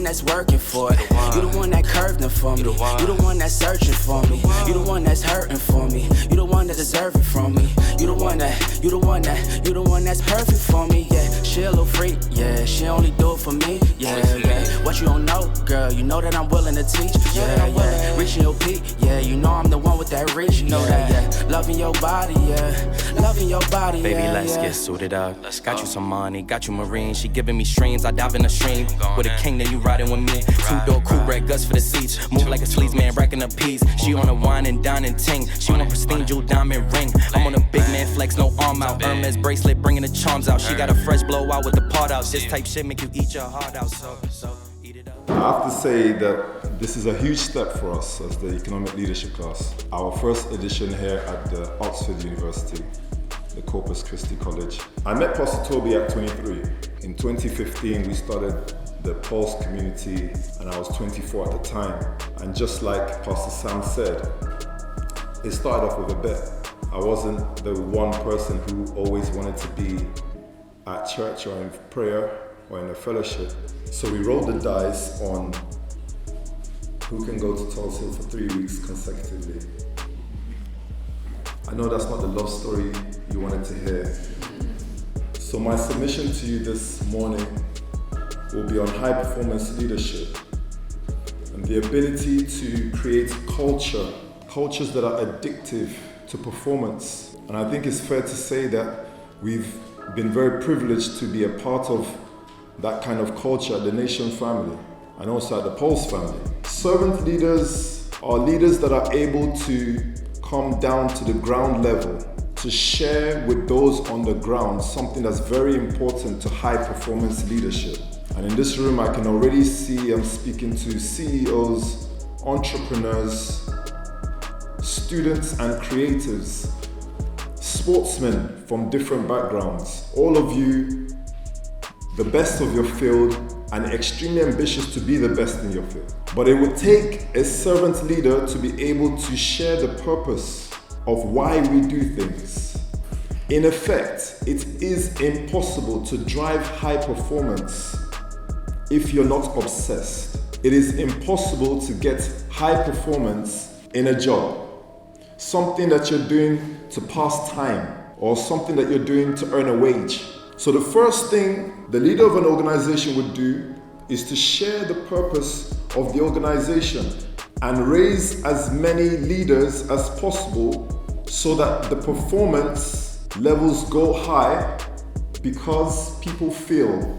that's working for it. You the one that curved them for me. You the one that's searching for me. You the one that's hurting for me. You the one that deserve it from me. You the one that's perfect for me. Yeah, she a little freak. Yeah, she only do it for me. Yeah. What you don't know, girl? You know that I'm willing to teach. Yeah. Reaching your peak. Yeah, you know I'm the one with that reach. You know that. Yeah. Loving your body. Yeah. Loving your body. Baby, let's get suited up. Got you some money, got you marine. She giving me streams, I dive in the stream. With a king, then you riding with me. Two-door coupe, red guts for the seats. Move like a sleaze man, racking up peas. She on a wine and dining ting. She on a pristine jewel diamond ring. I'm on a big man flex, no arm out. Hermes bracelet, bringing the charms out. She got a fresh blowout with the part out. This type shit make you eat your heart out. So eat it up. I have to say that this is a huge step for us as the economic leadership class. Our first edition here at the Oxford University, the Corpus Christi College. I met Pastor Toby at 23. In 2015, we started the Pulse community, and I was 24 at the time. And just like Pastor Sam said, it started off with a bet. I wasn't the one person who always wanted to be at church or in prayer or in a fellowship. So we rolled the dice on who can go to Tulsa for 3 weeks consecutively. I know that's not the love story you wanted to hear. So my submission to you this morning will be on high performance leadership and the ability to create cultures that are addictive to performance. And I think it's fair to say that we've been very privileged to be a part of that kind of culture at the Nation family and also at the Pulse family. Servant leaders are leaders that are able to come down to the ground level to share with those on the ground something that's very important to high performance leadership. And in this room, I can already see I'm speaking to CEOs, entrepreneurs, students and creatives, sportsmen from different backgrounds, all of you the best of your field and extremely ambitious to be the best in your field. But it would take a servant leader to be able to share the purpose of why we do things. In effect, it is impossible to drive high performance if you're not obsessed. It is impossible to get high performance in a job, something that you're doing to pass time or something that you're doing to earn a wage. So the first thing the leader of an organization would do is to share the purpose of the organization and raise as many leaders as possible so that the performance levels go high because people feel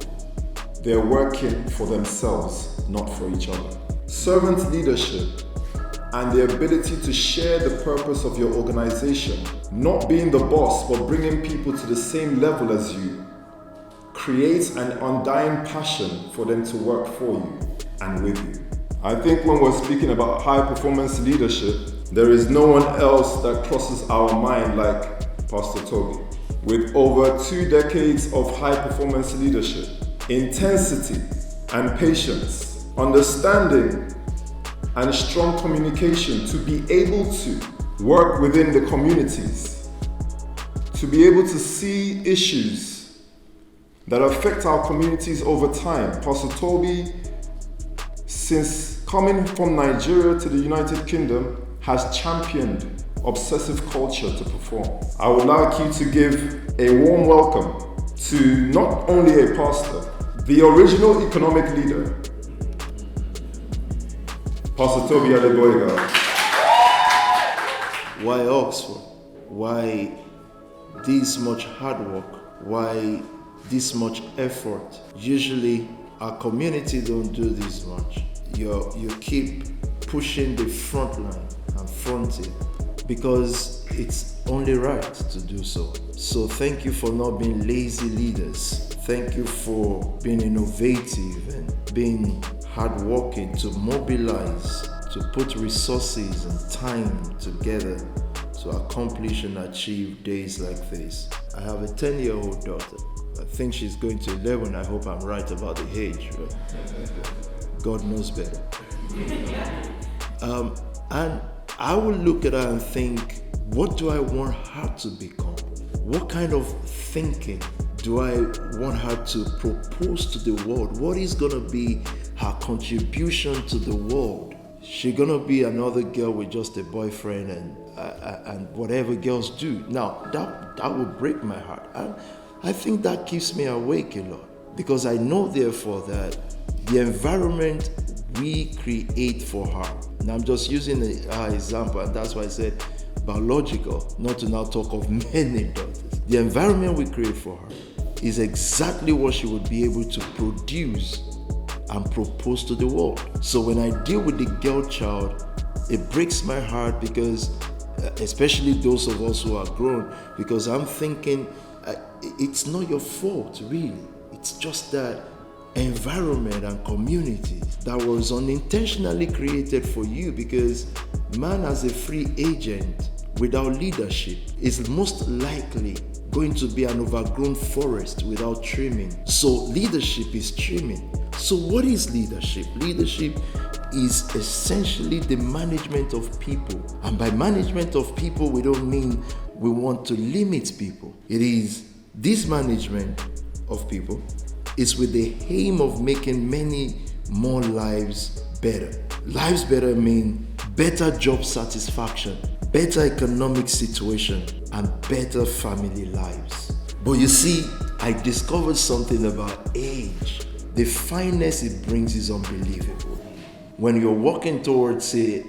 they're working for themselves, not for each other. Servant leadership and the ability to share the purpose of your organization, not being the boss but bringing people to the same level as you, creates an undying passion for them to work for you and with you. I think when we're speaking about high performance leadership, there is no one else that crosses our mind like Pastor Toby. With over 2 decades of high performance leadership, intensity and patience, understanding and strong communication to be able to work within the communities, to be able to see issues that affect our communities over time. Pastor Toby, since coming from Nigeria to the United Kingdom, has championed obsessive culture to perform. I would like you to give a warm welcome to not only a pastor, the original economic leader, Pastor Tobi Adegboyega. Why Oxford? Why this much hard work? Why this much effort? Usually our community don't do this much. You keep pushing the front line and fronting because it's only right to do so. So thank you for not being lazy leaders. Thank you for being innovative and being hardworking to mobilize, to put resources and time together to accomplish and achieve days like this. I have a 10-year-old daughter. I think she's going to 11. I hope I'm right about the age. Right? God knows better. And I will look at her and think, what do I want her to become? What kind of thinking do I want her to propose to the world? What is going to be her contribution to the world? She's going to be another girl with just a boyfriend and whatever girls do. Now, that would break my heart. And I think that keeps me awake a lot, because I know, therefore, that the environment we create for her, and I'm just using an example, and that's why I said biological, not to now talk of many daughters. The environment we create for her is exactly what she would be able to produce and propose to the world. So when I deal with the girl child, it breaks my heart, because especially those of us who are grown, because I'm thinking it's not your fault, really. It's just that environment and community that was unintentionally created for you, because man as a free agent without leadership is most likely going to be an overgrown forest without trimming. So leadership is trimming. So what is leadership? Leadership is essentially the management of people. And by management of people, we don't mean we want to limit people. It is this management of people is with the aim of making many more lives better. Lives better mean better job satisfaction, better economic situation, and better family lives. But you see, I discovered something about age. The fineness it brings is unbelievable. When you're walking towards it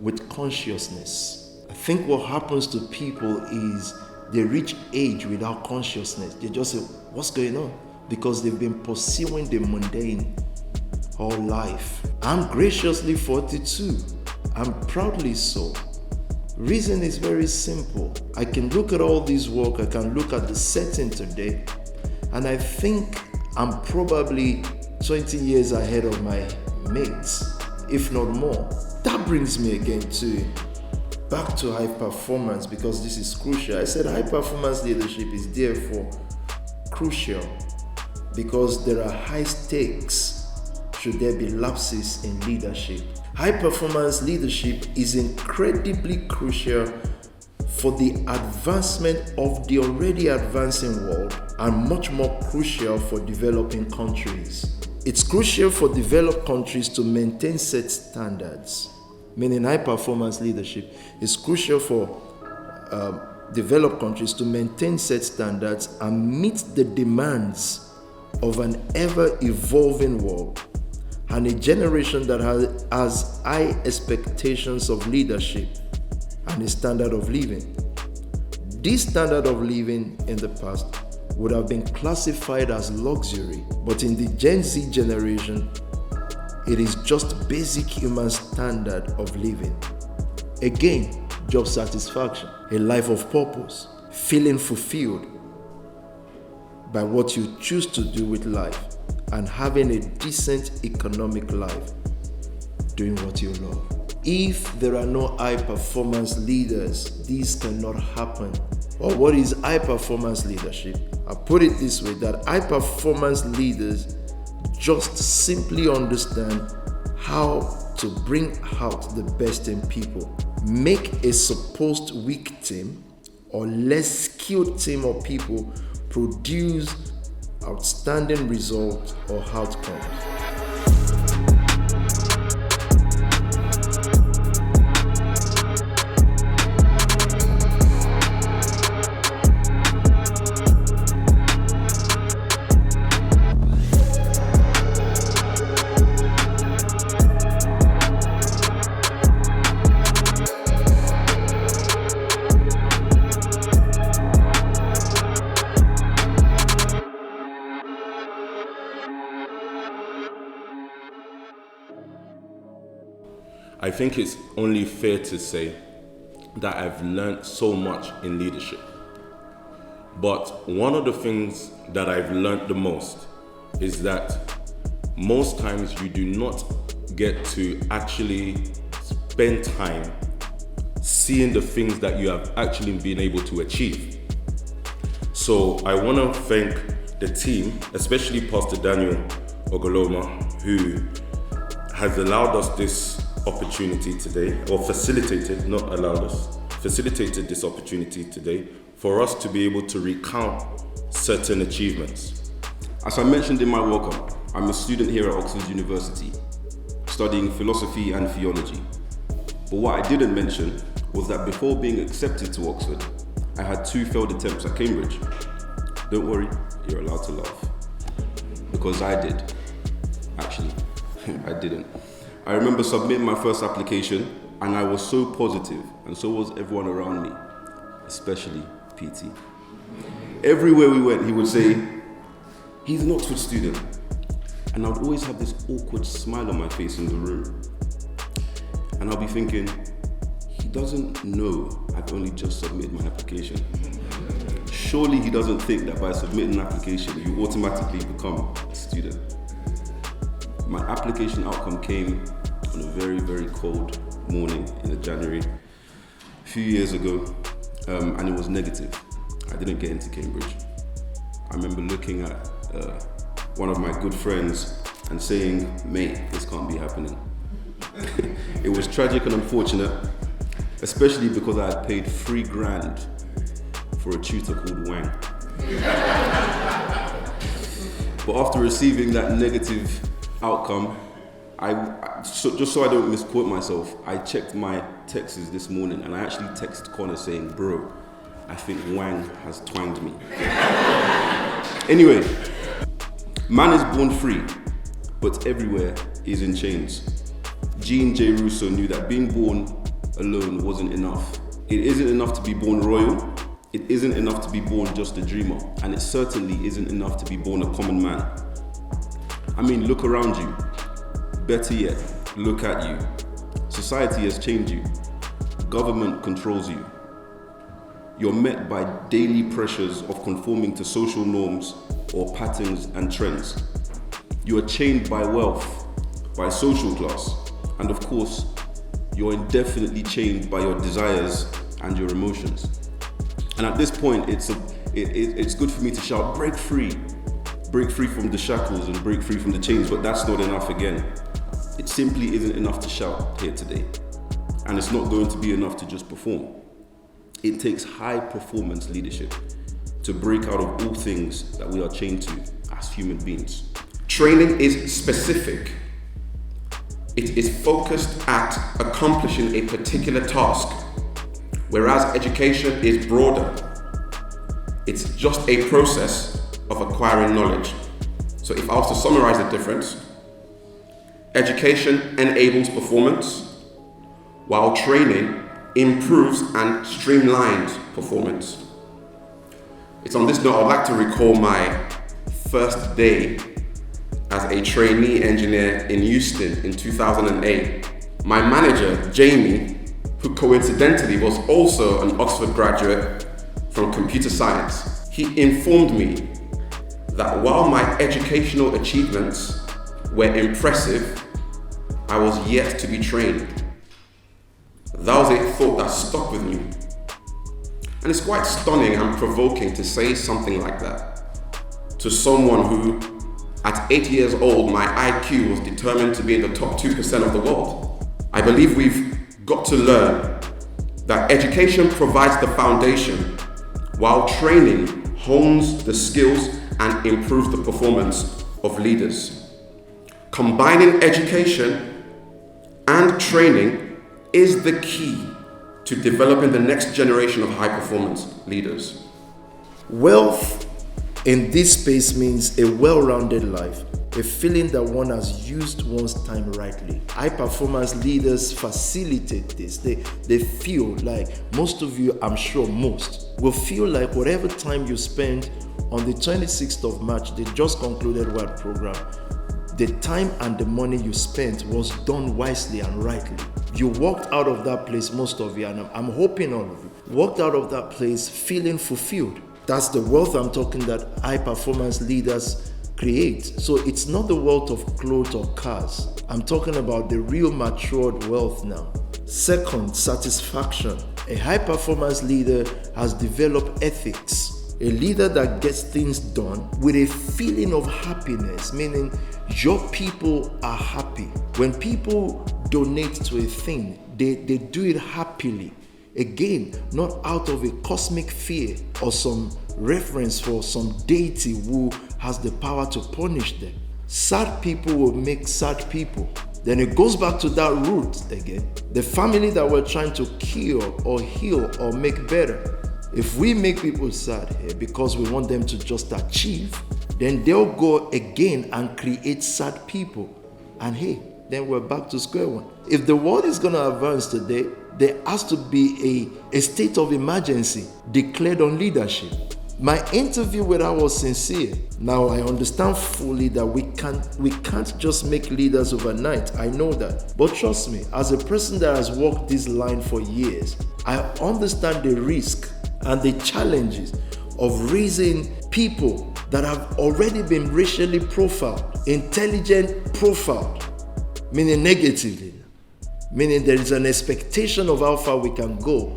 with consciousness, I think what happens to people is they reach age without consciousness. They just say, what's going on? Because they've been pursuing the mundane all life. I'm graciously 42. I'm proudly so. Reason is very simple. I can look at all this work, I can look at the setting today, and I think I'm probably 20 years ahead of my mates, if not more. That brings me again back to high performance, because this is crucial. I said high performance leadership is therefore crucial because there are high stakes should there be lapses in leadership. High performance leadership is incredibly crucial for the advancement of the already advancing world, and much more crucial for developing countries. It's crucial for developed countries to maintain set standards, meaning high performance leadership is crucial for developed countries to maintain set standards and meet the demands of an ever-evolving world and a generation that has high expectations of leadership and a standard of living. This standard of living in the past would have been classified as luxury, but in the Gen Z generation, it is just basic human standard of living. Again, job satisfaction, a life of purpose, feeling fulfilled by what you choose to do with life, and having a decent economic life doing what you love. If there are no high performance leaders, this cannot happen. Or what is high performance leadership? I put it this way, that high performance leaders just simply understand how to bring out the best in people. Make a supposed weak team or less skilled team of people produce outstanding results or outcomes. I think it's only fair to say that I've learned so much in leadership. But one of the things that I've learned the most is that most times you do not get to actually spend time seeing the things that you have actually been able to achieve. So I want to thank the team, especially Pastor Daniel Ogoloma, who has allowed us this opportunity today, or facilitated this opportunity today, for us to be able to recount certain achievements. As I mentioned in my welcome, I'm a student here at Oxford University, studying philosophy and theology. But what I didn't mention was that before being accepted to Oxford, I had 2 failed attempts at Cambridge. Don't worry, you're allowed to laugh. Because I did. Actually, I didn't. I remember submitting my first application and I was so positive, and so was everyone around me, especially PT. Everywhere we went, he would say, he's an Oxford student. And I would always have this awkward smile on my face in the room. And I'll be thinking, he doesn't know I've only just submitted my application. Surely he doesn't think that by submitting an application, you automatically become a student. My application outcome came on a very, very cold morning in January, a few years ago, and it was negative. I didn't get into Cambridge. I remember looking at one of my good friends and saying, mate, this can't be happening. It was tragic and unfortunate, especially because I had paid $3,000 for a tutor called Wang. But after receiving that negative outcome, just so I don't misquote myself, I checked my texts this morning and I actually texted Connor saying, bro, I think Wang has twanged me. Anyway, man is born free, but everywhere is in chains. Jean J. Rousseau knew that being born alone wasn't enough. It isn't enough to be born royal, it isn't enough to be born just a dreamer, and it certainly isn't enough to be born a common man. I mean, look around you. Better yet, look at you. Society has changed you. Government controls you. You're met by daily pressures of conforming to social norms or patterns and trends. You are chained by wealth, by social class, and of course, you're indefinitely chained by your desires and your emotions. And at this point, it's good for me to shout, break free from the shackles and break free from the chains, but that's not enough again. It simply isn't enough to shout here today. And it's not going to be enough to just perform. It takes high performance leadership to break out of all things that we are chained to as human beings. Training is specific. It is focused at accomplishing a particular task, whereas education is broader. It's just a process of acquiring knowledge. So if I was to summarize the difference, education enables performance, while training improves and streamlines performance. It's on this note I'd like to recall my first day as a trainee engineer in Houston in 2008. My manager, Jamie, who coincidentally was also an Oxford graduate from computer science, he informed me that while my educational achievements were impressive, I was yet to be trained. That was a thought that stuck with me. And it's quite stunning and provoking to say something like that to someone who, at 8 years old, my IQ was determined to be in the top 2% of the world. I believe we've got to learn that education provides the foundation, while training hones the skills and improves the performance of leaders. Combining education and training is the key to developing the next generation of high-performance leaders. Wealth in this space means a well-rounded life, a feeling that one has used one's time rightly. High-performance leaders facilitate this. They feel like, most of you, I'm sure most, will feel like whatever time you spend on the 26th of March, they just concluded what program, the time and the money you spent was done wisely and rightly. You walked out of that place, most of you, and I'm hoping all of you, walked out of that place feeling fulfilled. That's the wealth I'm talking that high-performance leaders create. So it's not the wealth of clothes or cars. I'm talking about the real matured wealth now. Second, satisfaction. A high-performance leader has developed ethics. A leader that gets things done with a feeling of happiness, meaning your people are happy. When people donate to a thing, they do it happily. Again, not out of a cosmic fear or some reference for some deity who has the power to punish them. Sad people will make sad people. Then it goes back to that root again. The family that we're trying to cure or heal or make better. If we make people sad here because we want them to just achieve, then they'll go again and create sad people. And hey, then we're back to square one. If the world is going to advance today, there has to be a state of emergency declared on leadership. My interview with her was sincere. Now I understand fully that we can't just make leaders overnight. I know that. But trust me, as a person that has walked this line for years, I understand the risk and the challenges of raising people that have already been racially profiled, intelligent profiled, meaning negatively, meaning there is an expectation of how far we can go.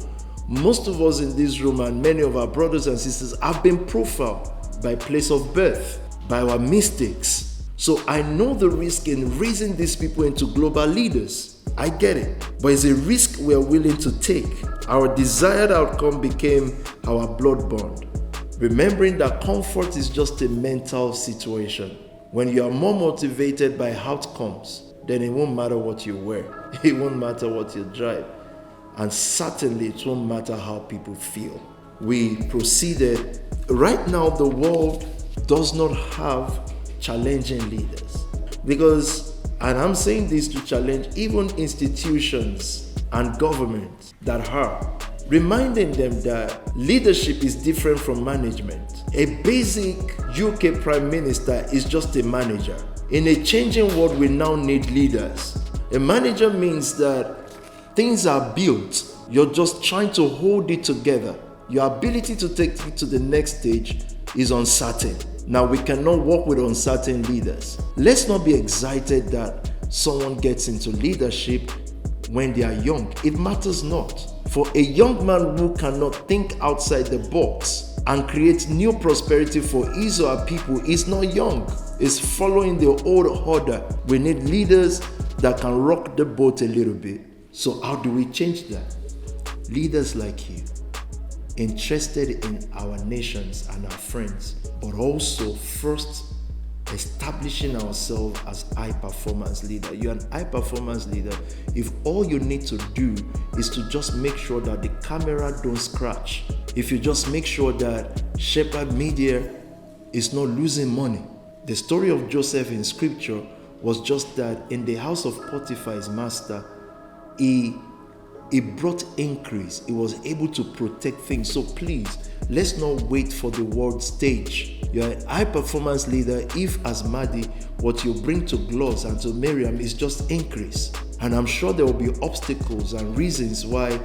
Most of us in this room and many of our brothers and sisters have been profiled by place of birth, by our mistakes. So I know the risk in raising these people into global leaders. I get it, but it's a risk we're willing to take. Our desired outcome became our blood bond. Remembering that comfort is just a mental situation. When you are more motivated by outcomes, then it won't matter what you wear. It won't matter what you drive. And certainly it won't matter how people feel. We proceeded. Right now, the world does not have challenging leaders. Because, and I'm saying this to challenge even institutions and governments that are, reminding them that leadership is different from management. A basic UK Prime Minister is just a manager. In a changing world, we now need leaders. A manager means that things are built. You're just trying to hold it together. Your ability to take it to the next stage is uncertain. Now, we cannot work with uncertain leaders. Let's not be excited that someone gets into leadership when they are young. It matters not. For a young man who cannot think outside the box and create new prosperity for his or her people is not young. It's following the old order. We need leaders that can rock the boat a little bit. So how do we change that? Leaders like you, interested in our nations and our friends, but also first establishing ourselves as high performance leader. You're an high performance leader if all you need to do is to just make sure that the camera don't scratch. If you just make sure that Shepherd Media is not losing money. The story of Joseph in scripture was just that in the house of Potiphar's master, he brought increase. He was able to protect things. So please, let's not wait for the world stage. You're a high performance leader if, as Mahdi, what you bring to Gloss and to Miriam is just increase. And I'm sure there will be obstacles and reasons why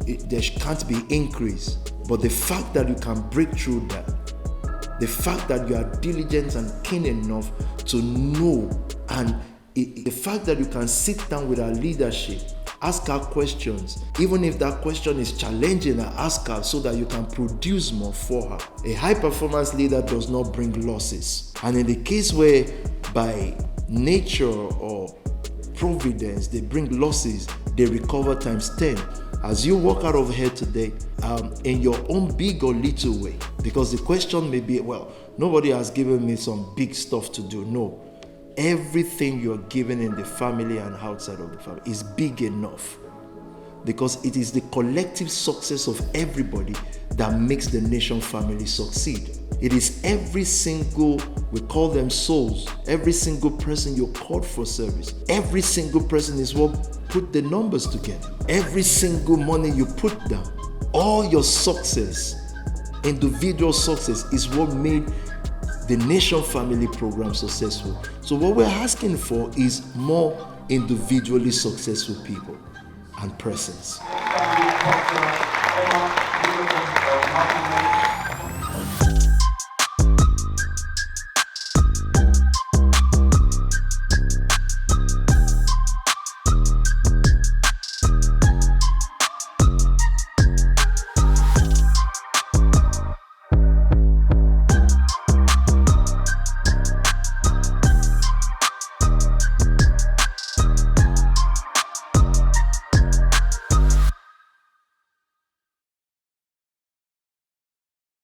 there can't be increase. But the fact that you can break through that, the fact that you are diligent and keen enough to know, and the fact that you can sit down with our leadership, ask her questions, even if that question is challenging, ask her so that you can produce more for her. A high performance leader does not bring losses. And in the case where by nature or providence they bring losses, they recover times 10. As you walk out of here today, in your own big or little way, because the question may be, well, nobody has given me some big stuff to do. No. Everything you're given in the family and outside of the family is big enough, because it is the collective success of everybody that makes the nation family succeed. It is every single, we call them souls, every single person you're called for service. Every single person is what put the numbers together. Every single money you put down, all your success, individual success, is what made the Nation Family Program successful. So what we're asking for is more individually successful people and persons.